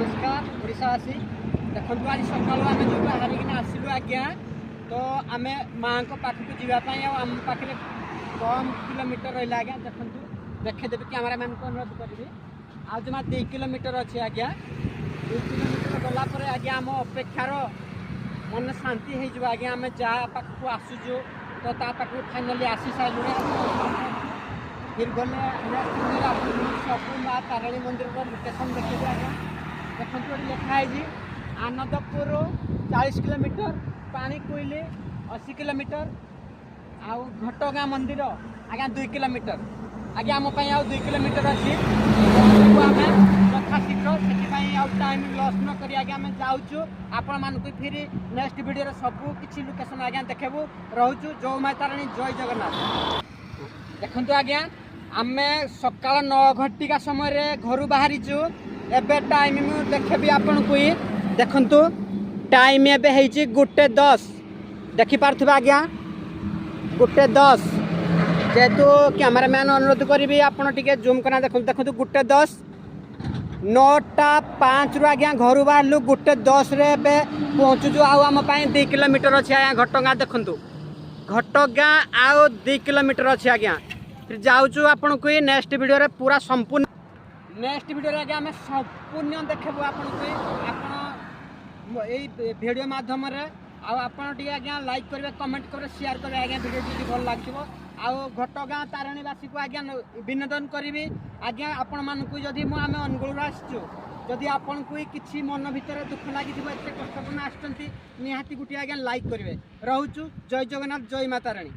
नमस्कार ओडावासी देखो आज सका आम जो बाहर आसलु आज्ञा तो आम माँ पाखक जावाई आम पाखे कम किलोमीटर रहा आज्ञा देखु देखेदेवी कैमेरा मैन को अनुरोध करी आज जमा 2 किलोमीटर अच्छे आज्ञा 2 किलोमीटर गलापर आज्ञा आम अपेक्षार मन शांति हो आज्ञा आम जहाँ पाखक आसुचु तो पाखक फाइनाली आसी सारे फिर गले सब माँ तारिणी मंदिर लोकेशन देखिए आज्ञा देखो लिखाई आनंदपुर 40 किलोमीटर पानीकोइली 80 किलोमीटर आउ घटगाँ मंदिर आज्ञा 2 किलोमीटर आज्ञा आम 2 किलोमीटर अच्छी आम यथा शीघ्र से टाइम लस न कर आज्ञा आम जाऊँ आपण मानक फिर नेक्स्ट वीडियो सबू किसी लोकेशन आज्ञा देखू रोचु जय माँ तारिणी जय जगन्नाथ देखु आज्ञा आम सका 9 घटिका समय घर बाहरीचु एबे टाइम मु देखेबी आपन को देखंतु टाइम एबे हेची 1:10 देखि पारथबा आज्ञा 1:10 जेतु कैमरामैन अनुरोध करी आपन टिके जूम करना देखंतु 1:10 9टा 5 रु आज्ञा घर बाहरलु 1:10 रे एबे पहुँचुचु आउ आम 2 किलोमीटर अच्छे आज्ञा घटगाँ देखंतु घटगाँ आउ 2 किलोमीटर अच्छे आज्ञा फिर जाऊँ आपन को नेक्स्ट वीडियो पूरा संपूर्ण नेक्स्ट वीडियो आगे आम संपूर्ण देखबू वीडियो माध्यम आपड़ आज्ञा लाइक करेंगे कमेंट करेंगे शेयर करेंगे आज्ञा वीडियो जी भल लगे आउ घटगाँ तारिणीवासी को आज्ञा विनोदन करी आज्ञा आपण मानक जदि आम अनुगुल आसचु जदि आपन को किसी मन भितर दुख लगी एत कष्टपूर्ण आसुँच निहाती गोटे आज्ञा लाइक करेंगे रोचु जय जगन्नाथ जय माँ तारिणी।